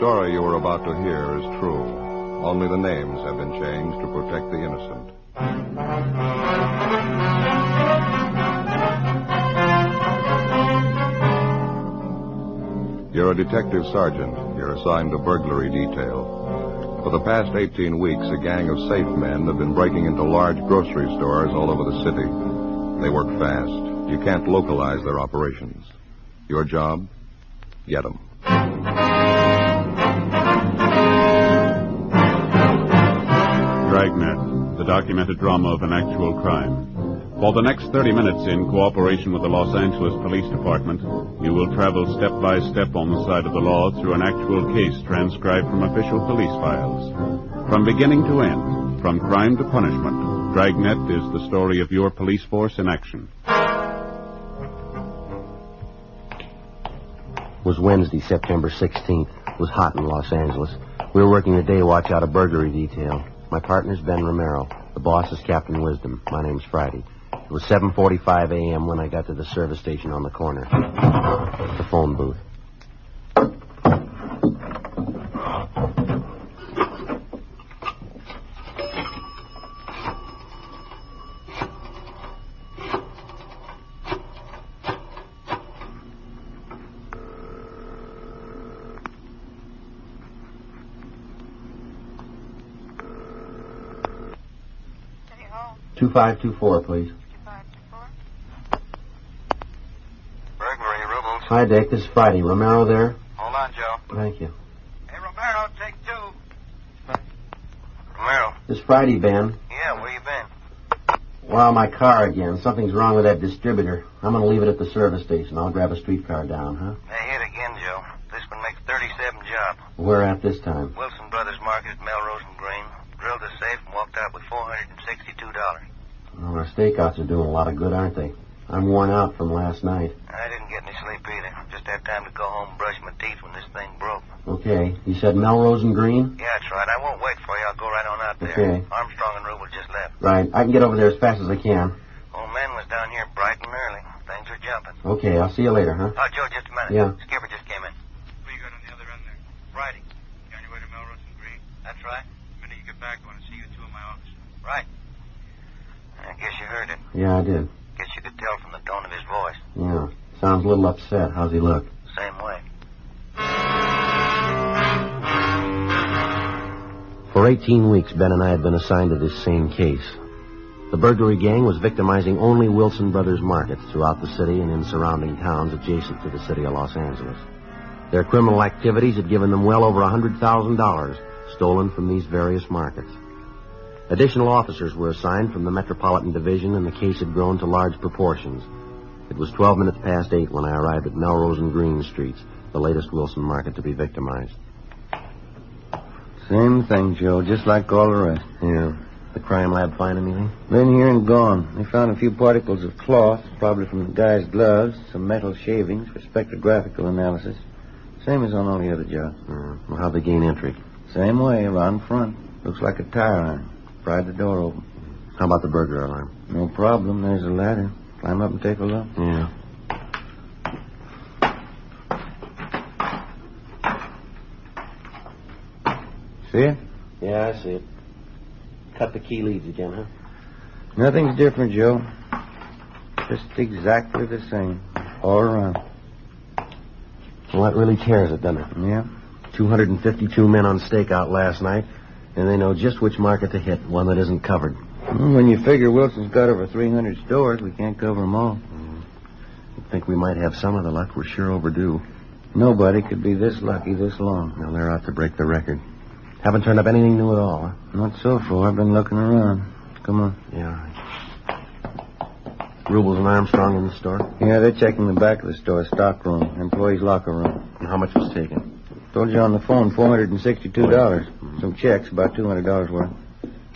story you are about to hear is true. Only the names have been changed to protect the innocent. You're a detective sergeant. You're assigned to burglary detail. For the past 18 weeks, a gang of safe men have been breaking into large grocery stores all over the city. They work fast. You can't localize their operations. Your job? Get them. Dragnet, the documented drama of an actual crime. For the next 30 minutes, in cooperation with the Los Angeles Police Department, you will travel step by step on the side of the law through an actual case transcribed from official police files. From beginning to end, from crime to punishment, Dragnet is the story of your police force in action. It was Wednesday, September 16th. It was hot in Los Angeles. We were working the day watch out of burglary detail. My partner's Ben Romero. The boss is Captain Wisdom. My name's Friday. It was 7:45 a.m. when I got to the service station on the corner. The phone booth. City Hall. 2524, please. 2524. Burglary, Rubles. Hi, Dick. This is Friday. Romero there? Hold on, Joe. Thank you. Hey, Romero, take two. Romero. This is Friday, Ben. Yeah, where you been? Well, my car again. Something's wrong with that distributor. I'm going to leave it at the service station. I'll grab a streetcar down, huh? They hit again, Joe. This one makes 37 job. Where at this time? Wilson Brothers Market at Melrose and Green. Drilled the safe and walked out with $462. Well, our stakeouts are doing a lot of good, aren't they? I'm worn out from last night. I didn't get any sleep either. Just had time to go home and brush my teeth when this thing broke. Okay. You said Melrose and Green? Yeah, that's right. I won't wait for you. I'll go right on out there. Okay. Armstrong and Rubel just left. Right. I can get over there as fast as I can. Old man was down here bright and early. Things are jumping. Okay. I'll see you later, huh? Oh, Joe, just a minute. Yeah. Skipper just came in. Who you got on the other end there? Friday. You on your way to Melrose and Green? That's right. The minute you get back, I want to see you two in my office. Right. I guess you heard it. Yeah, I did. Guess you could tell from the tone of his voice. Yeah. Sounds a little upset. How's he look? Same way. For 18 weeks, Ben and I had been assigned to this same case. The burglary gang was victimizing only Wilson Brothers markets throughout the city and in surrounding towns adjacent to the city of Los Angeles. Their criminal activities had given them well over $100,000 stolen from these various markets. Additional officers were assigned from the Metropolitan Division, and the case had grown to large proportions. It was 12 minutes past 8 when I arrived at Melrose and Green Streets, the latest Wilson market to be victimized. Same thing, Joe, just like all the rest. Yeah. The crime lab find anything? Been here and gone. They found a few particles of cloth, probably from the guy's gloves, some metal shavings for spectrographical analysis. Same as on all the other jobs. Well, how'd they gain entry? Same way, around front. Looks like a tire iron. Pried the door open. How about the burglar alarm? No problem. There's a ladder. Climb up and take a look. Yeah. See it? Yeah, I see it. Cut the key leads again, huh? Nothing's different, Joe. Just exactly the same. All around. Well, that really tears it, doesn't it? Yeah. 252 men on stakeout last night, and they know just which market to hit, one that isn't covered. When you figure Wilson's got over 300 stores, we can't cover them all. You'd think we might have some of the luck. We're sure overdue. Nobody could be this lucky this long. Well, they're out to break the record. Haven't turned up anything new at all, huh? Not so far. I've been looking around. Come on. Yeah. Rubels and Armstrong in the store? Yeah, they're checking the back of the store, stock room, employees' locker room. And how much was taken? Told you on the phone, $462. Some checks, about $200 worth.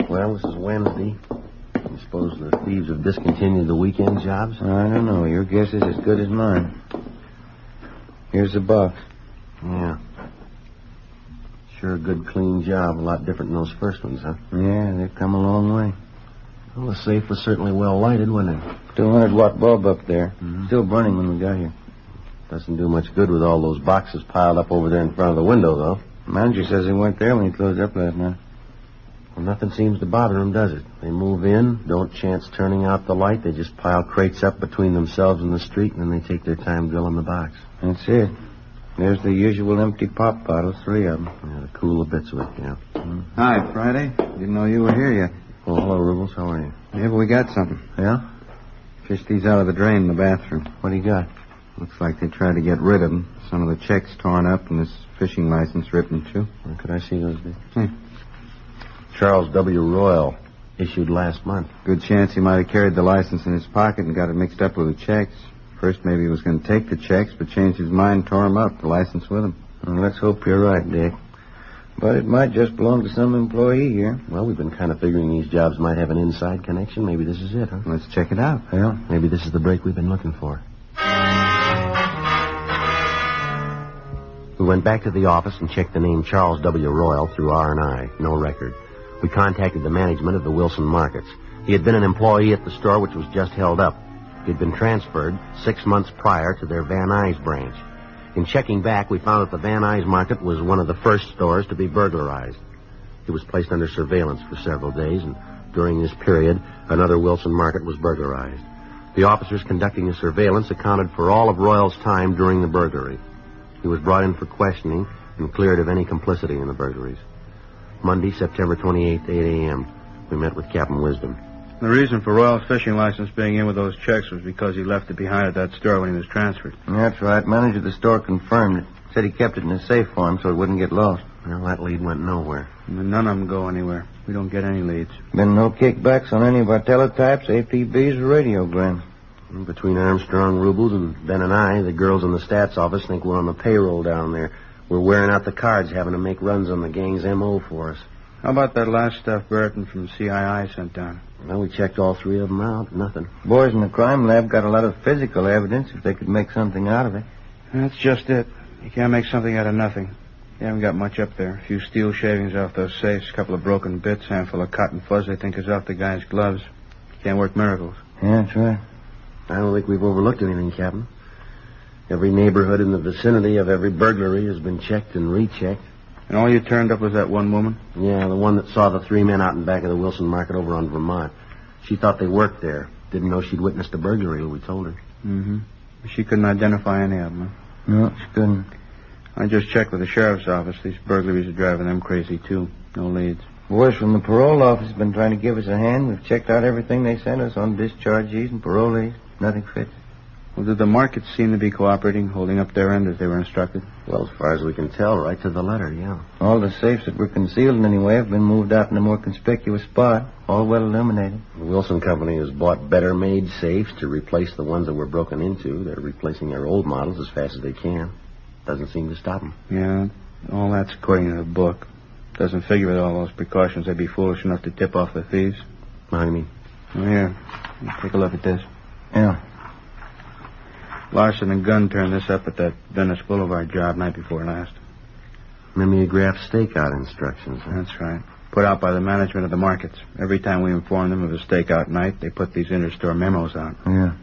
Well, this is Wednesday. I suppose the thieves have discontinued the weekend jobs? I don't know. Your guess is as good as mine. Here's the box. Yeah. Sure a good, clean job. A lot different than those first ones, huh? Yeah, they've come a long way. Well, the safe was certainly well lighted, wasn't it? 200-watt bulb up there. Still burning when we got here. Doesn't do much good with all those boxes piled up over there in front of the window, though. The manager says they weren't there when he closed up last night. Well, nothing seems to bother them, does it? They move in, don't chance turning out the light. They just pile crates up between themselves and the street, and then they take their time drilling the box. That's it. There's the usual empty pop bottles, 3 of them. Yeah, to cool the bits of it, yeah. Hi, Friday. Didn't know you were here yet. Oh, hello, Rubles. How are you? Yeah, but we got something. Yeah? Fished these out of the drain in the bathroom. What do you got? Looks like they tried to get rid of them. Some of the checks torn up and this fishing license ripped in two. Well, could I see those bits? Hmm. Charles W. Royal, issued last month. Good chance he might have carried the license in his pocket and got it mixed up with the checks. First, maybe he was going to take the checks, but changed his mind, tore them up, the license with him. Well, let's hope you're right, Dick. But it might just belong to some employee here. Well, we've been kind of figuring these jobs might have an inside connection. Maybe this is it, huh? Let's check it out. Well, maybe this is the break we've been looking for. We went back to the office and checked the name Charles W. Royal through R&I. No record. We contacted the management of the Wilson Markets. He had been an employee at the store, which was just held up. He had been transferred 6 months prior to their Van Nuys branch. In checking back, we found that the Van Nuys Market was one of the first stores to be burglarized. He was placed under surveillance for several days, and during this period, another Wilson Market was burglarized. The officers conducting the surveillance accounted for all of Royal's time during the burglary. He was brought in for questioning and cleared of any complicity in the burglaries. Monday, September 28th, 8 a.m. We met with Captain Wisdom. The reason for Royal's fishing license being in with those checks was because he left it behind at that store when he was transferred. That's right. Manager of the store confirmed it. Said he kept it in a safe for him so it wouldn't get lost. Well, that lead went nowhere. And none of them go anywhere. We don't get any leads. Been no kickbacks on any of our teletypes, APBs, or radiograms. Between Armstrong, Rubles, and Ben and I, the girls in the stats office think we're on the payroll down there. We're wearing out the cards, having to make runs on the gang's M.O. for us. How about that last stuff Burton from CII sent down? Well, we checked all 3 of them out. Nothing. Boys in the crime lab got a lot of physical evidence if they could make something out of it. That's just it. You can't make something out of nothing. You haven't got much up there. A few steel shavings off those safes, a couple of broken bits, handful of cotton fuzz they think is off the guy's gloves. You can't work miracles. Yeah, that's right. I don't think we've overlooked anything, Captain. Every neighborhood in the vicinity of every burglary has been checked and rechecked. And all you turned up was that one woman? Yeah, the one that saw the 3 men out in back of the Wilson Market over on Vermont. She thought they worked there. Didn't know she'd witnessed a burglary, we told her. Mm-hmm. She couldn't identify any of them, huh? No, she couldn't. I just checked with the sheriff's office. These burglaries are driving them crazy, too. No leads. Boys from the parole office have been trying to give us a hand. We've checked out everything they sent us on dischargees and parolees. Nothing fits. Well, did the markets seem to be cooperating, holding up their end as they were instructed? Well, as far as we can tell, right to the letter, yeah. All the safes that were concealed in any way have been moved out in a more conspicuous spot, all well illuminated. The Wilson Company has bought better-made safes to replace the ones that were broken into. They're replacing their old models as fast as they can. Doesn't seem to stop them. Yeah, all that's according to the book. Doesn't figure with all those precautions they'd be foolish enough to tip off the thieves. What do you mean? Well, here, take a look at this. Yeah. Larson and Gunn turned this up at that Venice Boulevard job night before last. Mimeograph stakeout instructions. Huh? That's right. Put out by the management of the markets. Every time we inform them of a stakeout night, they put these inter-store memos out. Yeah.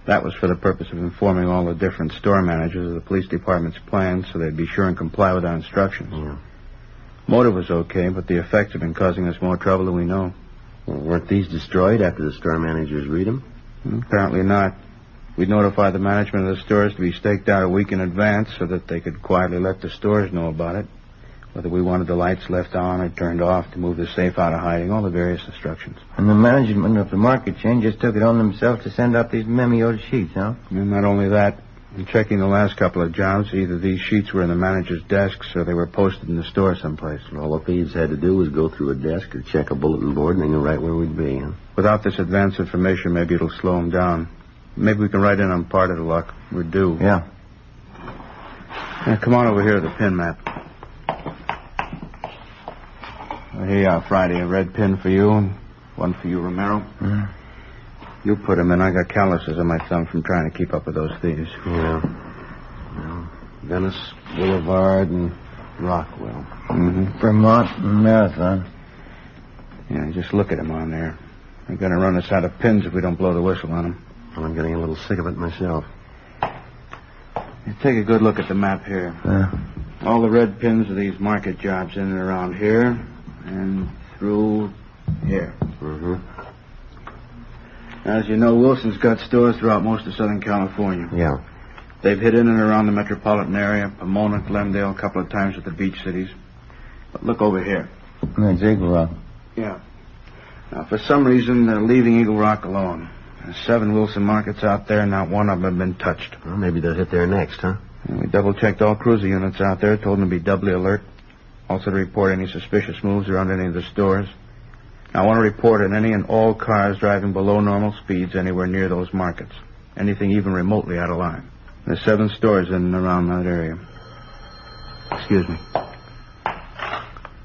That was for the purpose of informing all the different store managers of the police department's plans so they'd be sure and comply with our instructions. Yeah. Motive was okay, but the effects have been causing us more trouble than we know. Well, weren't these destroyed after the store managers read them? Apparently not. We'd notify the management of the stores to be staked out a week in advance so that they could quietly let the stores know about it. Whether we wanted the lights left on or turned off to move the safe out of hiding, all the various instructions. And the management of the market chain just took it on themselves to send out these memoed sheets, huh? And not only that, in checking the last couple of jobs, either these sheets were in the manager's desks or they were posted in the store someplace. All the thieves had to do was go through a desk or check a bulletin board and they knew right where we'd be. Huh? Without this advance information, maybe it'll slow them down. Maybe we can write in on part of the luck. We're due. Yeah. Now, come on over here to the pin map. Well, here you are, Friday. A red pin for you and one for you, Romero. Yeah. You put them in. I got calluses on my thumb from trying to keep up with those thieves. Yeah. Well, Venice Boulevard and Rockwell. Mm-hmm. Vermont and Marathon. Yeah, just look at them on there. They're going to run us out of pins if we don't blow the whistle on them. Well, I'm getting a little sick of it myself. Take a good look at the map here. All the red pins of these market jobs in and around here and through here. Mm-hmm. As you know, Wilson's got stores throughout most of Southern California. Yeah. They've hit in and around the metropolitan area, Pomona, Glendale, a couple of times at the beach cities. But look over here. That's Eagle Rock. Yeah. Now, for some reason, they're leaving Eagle Rock alone. There's 7 Wilson markets out there, not one of them have been touched. Well, maybe they'll hit there next, huh? And we double-checked all cruiser units out there, told them to be doubly alert. Also to report any suspicious moves around any of the stores. Now, I want to report on any and all cars driving below normal speeds anywhere near those markets. Anything even remotely out of line. There's 7 stores in and around that area. Excuse me.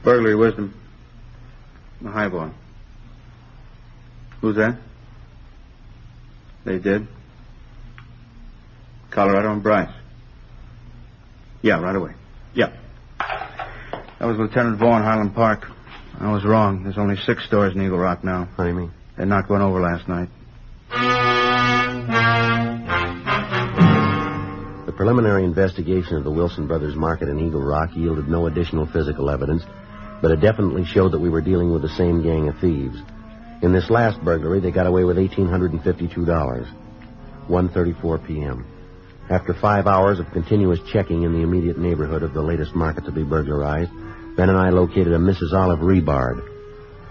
Burglary, Wisdom. The highball. Who's that? They did? Colorado and Bryce. Yeah, right away. Yeah. That was Lieutenant Vaughn, Highland Park. I was wrong. There's only 6 stores in Eagle Rock now. What do you mean? They knocked one over last night. The preliminary investigation of the Wilson Brothers Market in Eagle Rock yielded no additional physical evidence, but it definitely showed that we were dealing with the same gang of thieves. In this last burglary, they got away with $1,852. 1:34 p.m. After 5 hours of continuous checking in the immediate neighborhood of the latest market to be burglarized, Ben and I located a Mrs. Olive Rebard.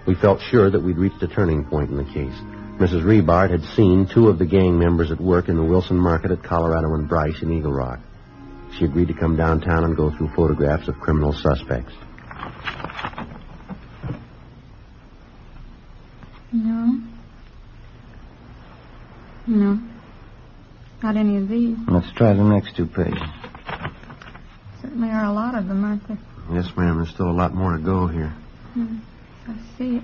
We felt sure that we'd reached a turning point in the case. Mrs. Rebard had seen 2 of the gang members at work in the Wilson Market at Colorado and Bryce in Eagle Rock. She agreed to come downtown and go through photographs of criminal suspects. No. Not any of these. Let's try the next 2 pages. Certainly are a lot of them, aren't there? Yes, ma'am. There's still a lot more to go here. I see it.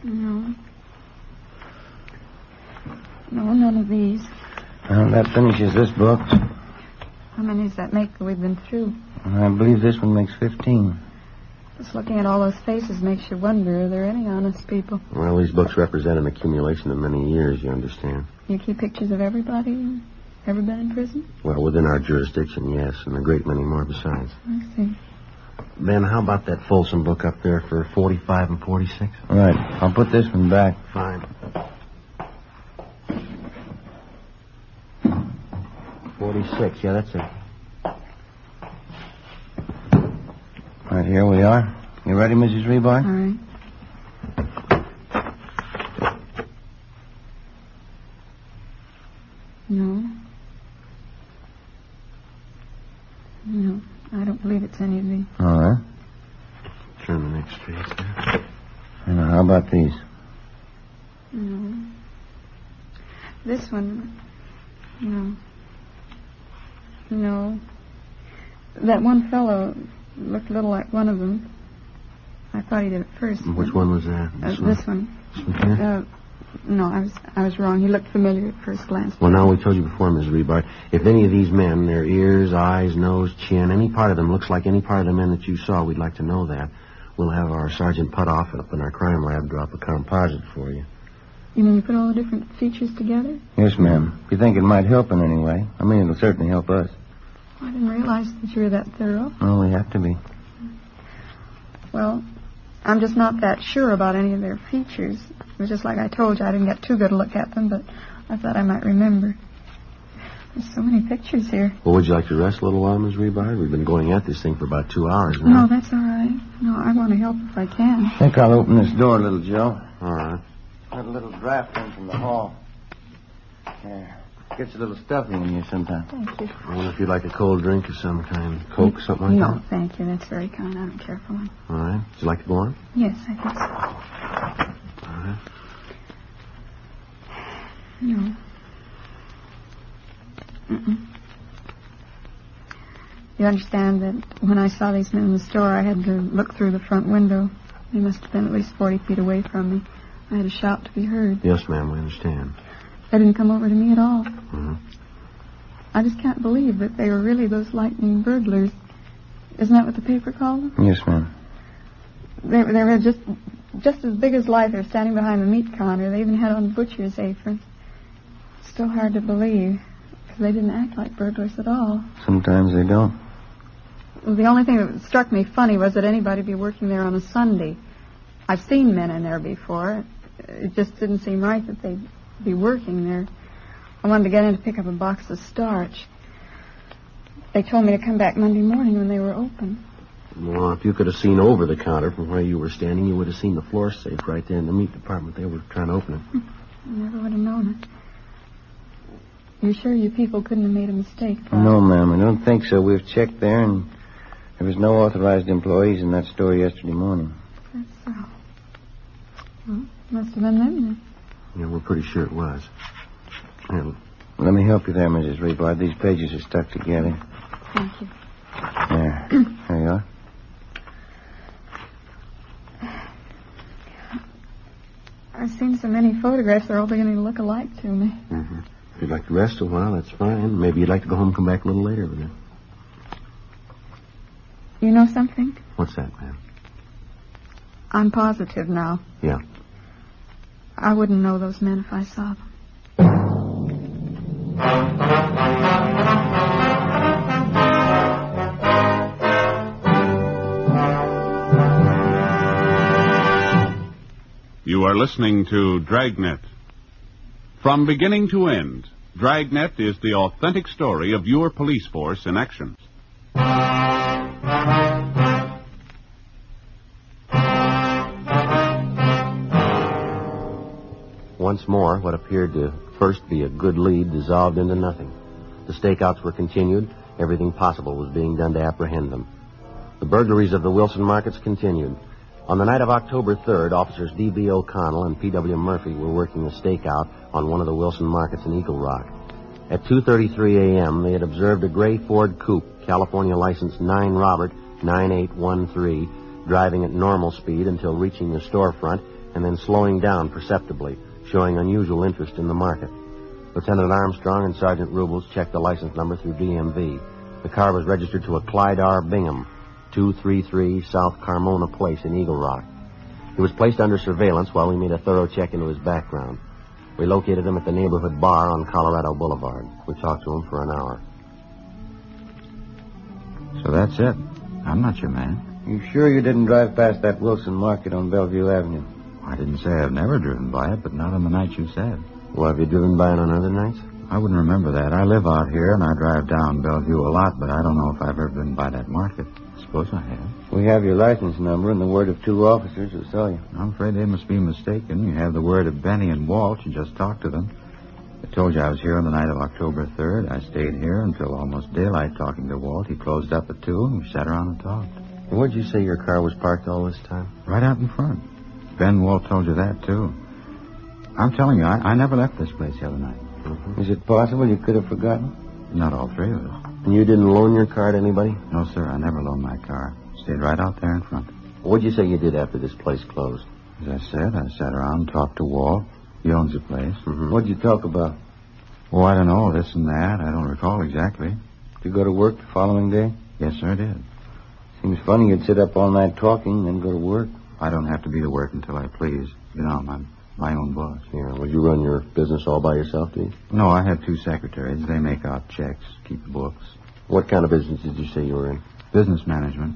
No. No, none of these. Well, that finishes this book. How many does that make that we've been through? I believe this one makes 15. Just looking at all those faces makes you wonder, are there any honest people? Well, these books represent an accumulation of many years, you understand. You keep pictures of everybody ever been in prison? Well, within our jurisdiction, yes, and a great many more besides. I see. Ben, how about that Folsom book up there for 45 and 46? Right. I'll put this one back. Fine. 46, yeah, that's it. Right, here we are. You ready, Mrs. Rebard? All right. No. No, I don't believe it's any of these. All right. Turn the next page there. Now, how about these? No. This one, no. No. That one fellow looked a little like one of them. I thought he did at first. Which one was that? This one. This one here? No, I was wrong. He looked familiar at first glance. Well, now, we told you before, Ms. Rebard, if any of these men, their ears, eyes, nose, chin, any part of them looks like any part of the men that you saw, we'd like to know that. We'll have our Sergeant Putoff up in our crime lab drop a composite for you. You mean you put all the different features together? Yes, ma'am. If you think it might help in any way, I mean, it'll certainly help us. I didn't realize that you were that thorough. Oh, we have to be. Well, I'm just not that sure about any of their features. It was just like I told you, I didn't get too good a look at them, but I thought I might remember. There's so many pictures here. Well, would you like to rest a little while, Ms. Rebard? We've been going at this thing for about 2 hours now. No, that's all right. No, I want to help if I can. I think I'll open this door, little Joe. All right. Got a little draft in from the hall. Yeah. Gets a little stuffy in here sometimes. Thank you. I wonder if you'd like a cold drink of some kind. Coke, something like that? No, thank you. That's very kind. I don't care for one. All right. Would you like to go on? Yes, I think so. All right. No. Mm-mm. You understand that when I saw these men in the store, I had to look through the front window. They must have been at least 40 feet away from me. I had to shout to be heard. Yes, ma'am, we understand. They didn't come over to me at all. Mm-hmm. I just can't believe that they were really those lightning burglars. Isn't that what the paper called them? Yes, ma'am. They were just as big as life. They were standing behind the meat counter. They even had on butcher's aprons. Still hard to believe. because they didn't act like burglars at all. Sometimes they don't. The only thing that struck me funny was that anybody be working there on a Sunday. I've seen men in there before. It just didn't seem right that they'd be working there. I wanted to get in to pick up a box of starch. They told me to come back Monday morning when they were open. Well, if you could have seen over the counter from where you were standing, you would have seen the floor safe right there in the meat department. They were trying to open it. I never would have known it. You sure you people couldn't have made a mistake, Bob? No, ma'am, I don't think so. We've checked there, and there was no authorized employees in that store yesterday morning. That's so. Well, must have been them then. Yeah, we're pretty sure it was. Here, Let me help you there, Mrs. Reebard. These pages are stuck together. Thank you. There. There you are. I've seen so many photographs, they're all beginning to look alike to me. Mm-hmm. If you'd like to rest a while, that's fine. Maybe you'd like to go home and come back a little later with it. You know something? What's that, ma'am? I'm positive now. Yeah. I wouldn't know those men if I saw them. You are listening to Dragnet. From beginning to end, Dragnet is the authentic story of your police force in action. Once more, what appeared to first be a good lead dissolved into nothing. The stakeouts were continued. Everything possible was being done to apprehend them. The burglaries of the Wilson markets continued. On the night of October 3rd, officers D.B. O'Connell and P.W. Murphy were working a stakeout on one of the Wilson markets in Eagle Rock. At 2:33 a.m., they had observed a gray Ford coupe, California license 9 Robert 9813, driving at normal speed until reaching the storefront and then slowing down perceptibly, showing unusual interest in the market. Lieutenant Armstrong and Sergeant Rubles checked the license number through DMV. The car was registered to a Clyde R. Bingham, 233 South Carmona Place in Eagle Rock. He was placed under surveillance while we made a thorough check into his background. We located him at the neighborhood bar on Colorado Boulevard. We talked to him for an hour. So that's it. I'm not your man. You sure you didn't drive past that Wilson market on Bellevue Avenue? I didn't say I've never driven by it, but not on the night you said. Well, have you driven by it on other nights? I wouldn't remember that. I live out here, and I drive down Bellevue a lot, but I don't know if I've ever been by that market. I suppose I have. We have your license number and the word of 2 officers who saw you. I'm afraid they must be mistaken. You have the word of Benny and Walsh. You just talked to them. I told you I was here on the night of October 3rd. I stayed here until almost daylight talking to Walt. He closed up at 2, and we sat around and talked. And where'd you say your car was parked all this time? Right out in front. Ben Walt told you that, too. I'm telling you, I never left this place the other night. Mm-hmm. Is it possible you could have forgotten? Not all 3 of us. And you didn't loan your car to anybody? No, sir, I never loaned my car. Stayed right out there in front. What'd you say you did after this place closed? As I said, I sat around and talked to Walt. He owns the place. Mm-hmm. What'd you talk about? Oh, I don't know, this and that. I don't recall exactly. Did you go to work the following day? Yes, sir, I did. Seems funny you'd sit up all night talking and then go to work. I don't have to be to work until I please. You know, I'm my own boss. Yeah, would you run your business all by yourself, do you? No, I have 2 secretaries. They make out checks, keep the books. What kind of business did you say you were in? Business management.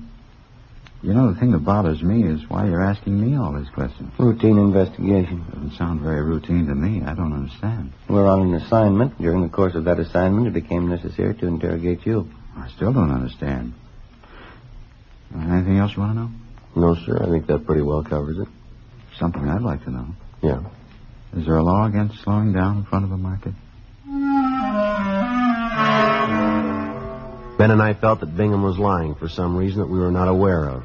You know, the thing that bothers me is why you're asking me all these questions. Routine investigation. Doesn't sound very routine to me. I don't understand. We're on an assignment. During the course of that assignment, it became necessary to interrogate you. I still don't understand. Anything else you want to know? No, sir. I think that pretty well covers it. Something I'd like to know. Yeah. Is there a law against slowing down in front of a market? Ben and I felt that Bingham was lying for some reason that we were not aware of.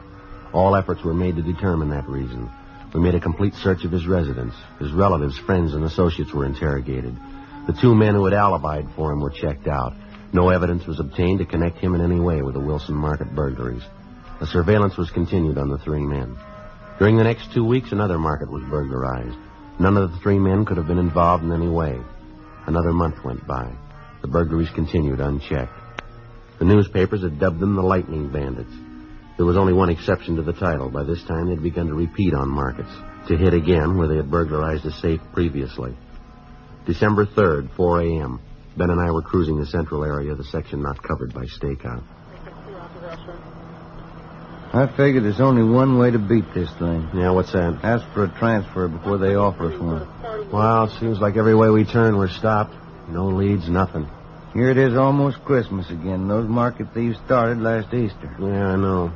All efforts were made to determine that reason. We made a complete search of his residence. His relatives, friends, and associates were interrogated. The 2 men who had alibied for him were checked out. No evidence was obtained to connect him in any way with the Wilson market burglaries. The surveillance was continued on the 3 men. During the next 2 weeks, another market was burglarized. None of the 3 men could have been involved in any way. Another month went by. The burglaries continued unchecked. The newspapers had dubbed them the Lightning Bandits. There was only one exception to the title. By this time, they'd begun to repeat on markets, to hit again where they had burglarized a safe previously. December 3rd, 4 a.m. Ben and I were cruising the central area, the section not covered by stakeout. I figure there's only one way to beat this thing. Yeah, what's that? Ask for a transfer before they offer us one. Well, it seems like every way we turn, we're stopped. No leads, nothing. Here it is almost Christmas again. Those market thieves started last Easter. Yeah, I know.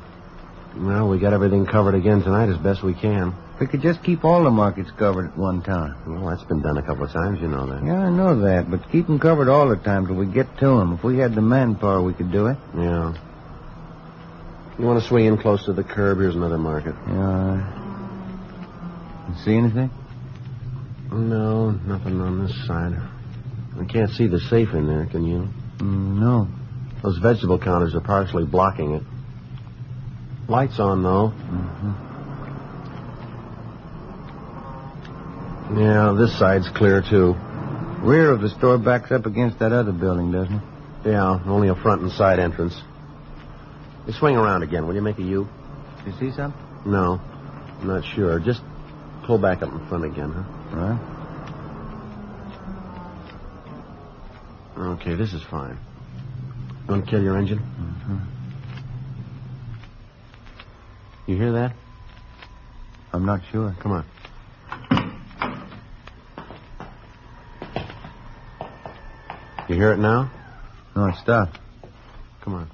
Well, we got everything covered again tonight as best we can. We could just keep all the markets covered at one time. Well, that's been done a couple of times, you know that. Yeah, I know that, but keep them covered all the time till we get to them. If we had the manpower, we could do it. Yeah. You want to swing in close to the curb? Here's another market. Yeah. You see anything? No, nothing on this side. I can't see the safe in there, can you? No. Those vegetable counters are partially blocking it. Lights on, though. Mm-hmm. Yeah, this side's clear, too. Rear of the store backs up against that other building, doesn't it? Yeah, only a front and side entrance. You swing around again. Will you make a U? You see something? No, I'm not sure. Just pull back up in front again, huh? Right. Okay, this is fine. You want to kill your engine? Mm-hmm. You hear that? I'm not sure. Come on. You hear it now? No, it stopped. Come on.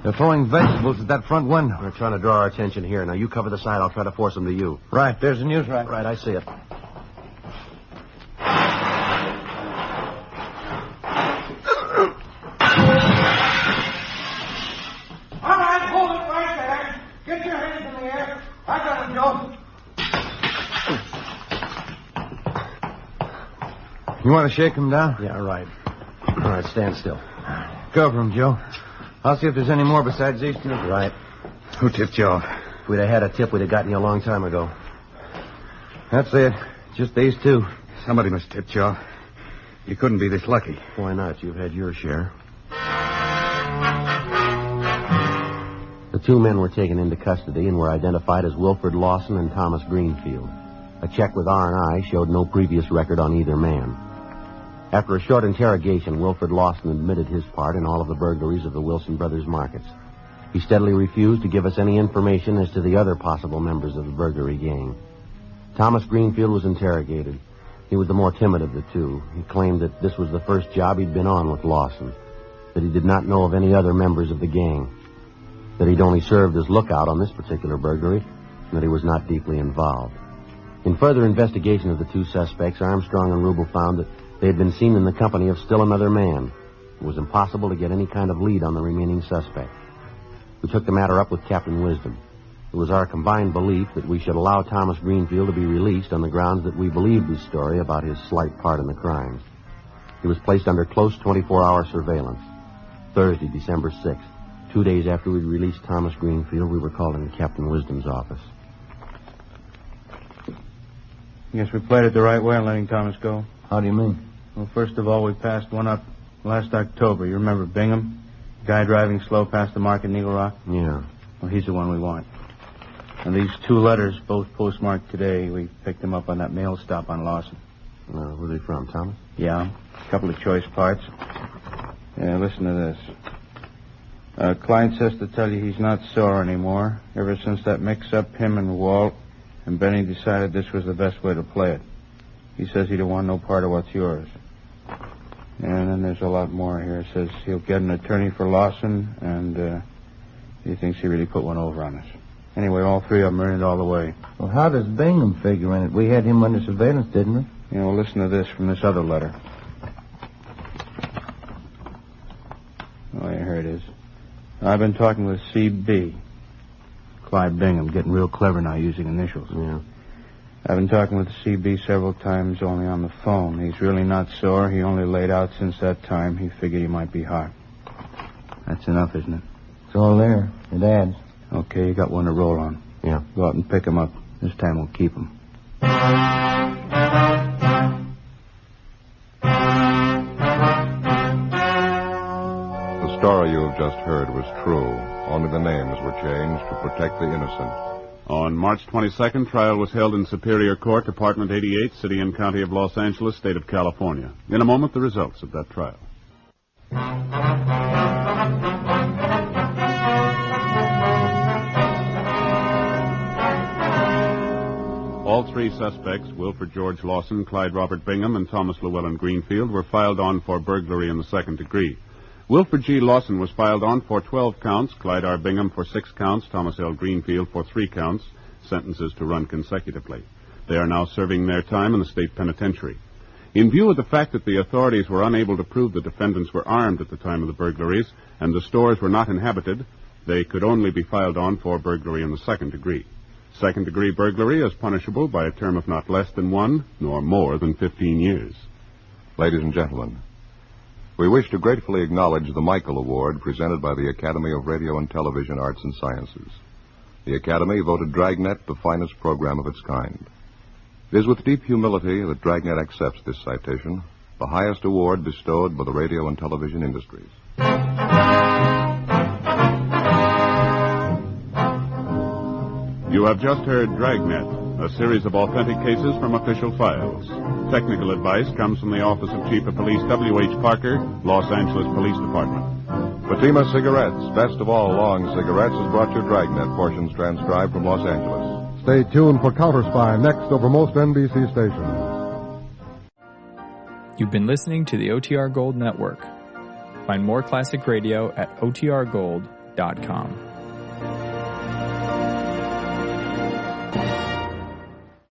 They're throwing vegetables at that front window. They're trying to draw our attention here. Now, you cover the side. I'll try to force them to you. Right, there's the news right. Right, I see it. All right, hold it right there. Get your hands in the air. I got him, Joe. You want to shake him down? Yeah, right. All right, stand still. Cover him, Joe. I'll see if there's any more besides these two. Right. Who tipped you off? If we'd have had a tip, we'd have gotten you a long time ago. That's it. Just these two. Somebody must tip you off. You couldn't be this lucky. Why not? You've had your share. The two men were taken into custody and were identified as Wilfred Lawson and Thomas Greenfield. A check with R&I showed no previous record on either man. After a short interrogation, Wilfred Lawson admitted his part in all of the burglaries of the Wilson Brothers markets. He steadily refused to give us any information as to the other possible members of the burglary gang. Thomas Greenfield was interrogated. He was the more timid of the two. He claimed that this was the first job he'd been on with Lawson, that he did not know of any other members of the gang, that he'd only served as lookout on this particular burglary, and that he was not deeply involved. In further investigation of the two suspects, Armstrong and Rubel found that they had been seen in the company of still another man. It was impossible to get any kind of lead on the remaining suspect. We took the matter up with Captain Wisdom. It was our combined belief that we should allow Thomas Greenfield to be released on the grounds that we believed his story about his slight part in the crimes. He was placed under close 24-hour surveillance. Thursday, December 6th, 2 days after we released Thomas Greenfield, we were called into Captain Wisdom's office. Guess we played it the right way in letting Thomas go. How do you mean? Well, first of all, we passed one up last October. You remember Bingham? Guy driving slow past the market in Eagle Rock? Yeah. Well, he's the one we want. And these two letters, both postmarked today, we picked them up on that mail stop on Lawson. Where are they from, Thomas? Yeah, a couple of choice parts. Yeah, listen to this. Client says to tell you he's not sore anymore. Ever since that mix-up, him and Walt and Benny decided this was the best way to play it. He says he don't want no part of what's yours. And then there's a lot more here. It says he'll get an attorney for Lawson, and he thinks he really put one over on us. Anyway, all three of them are in it all the way. Well, how does Bingham figure in it? We had him under surveillance, didn't we? You know, listen to this from this other letter. Oh, yeah, here it is. I've been talking with C.B. Clyde Bingham, getting real clever now using initials. Yeah. I've been talking with C.B. several times only on the phone. He's really not sore. He only laid out since that time. He figured he might be hot. That's enough, isn't it? It's all there. It adds. Okay, you got one to roll on. Yeah. Go out and pick him up. This time we'll keep him. The story you have just heard was true. Only the names were changed to protect the innocent. On March 22nd, trial was held in Superior Court, Department 88, City and County of Los Angeles, State of California. In a moment, the results of that trial. All three suspects, Wilford George Lawson, Clyde Robert Bingham, and Thomas Llewellyn Greenfield, were filed on for burglary in the second degree. Wilford G. Lawson was filed on for 12 counts, Clyde R. Bingham for 6 counts, Thomas L. Greenfield for 3 counts, sentences to run consecutively. They are now serving their time in the state penitentiary. In view of the fact that the authorities were unable to prove the defendants were armed at the time of the burglaries and the stores were not inhabited, they could only be filed on for burglary in the second degree. Second-degree burglary is punishable by a term of not less than 1 nor more than 15 years. Ladies and gentlemen, we wish to gratefully acknowledge the Michael Award presented by the Academy of Radio and Television Arts and Sciences. The Academy voted Dragnet the finest program of its kind. It is with deep humility that Dragnet accepts this citation, the highest award bestowed by the radio and television industries. You have just heard Dragnet, a series of authentic cases from official files. Technical advice comes from the Office of Chief of Police W.H. Parker, Los Angeles Police Department. Fatima Cigarettes, best of all long cigarettes, has brought you Dragnet, portions transcribed from Los Angeles. Stay tuned for Counter Spy next over most NBC stations. You've been listening to the OTR Gold Network. Find more classic radio at otrgold.com.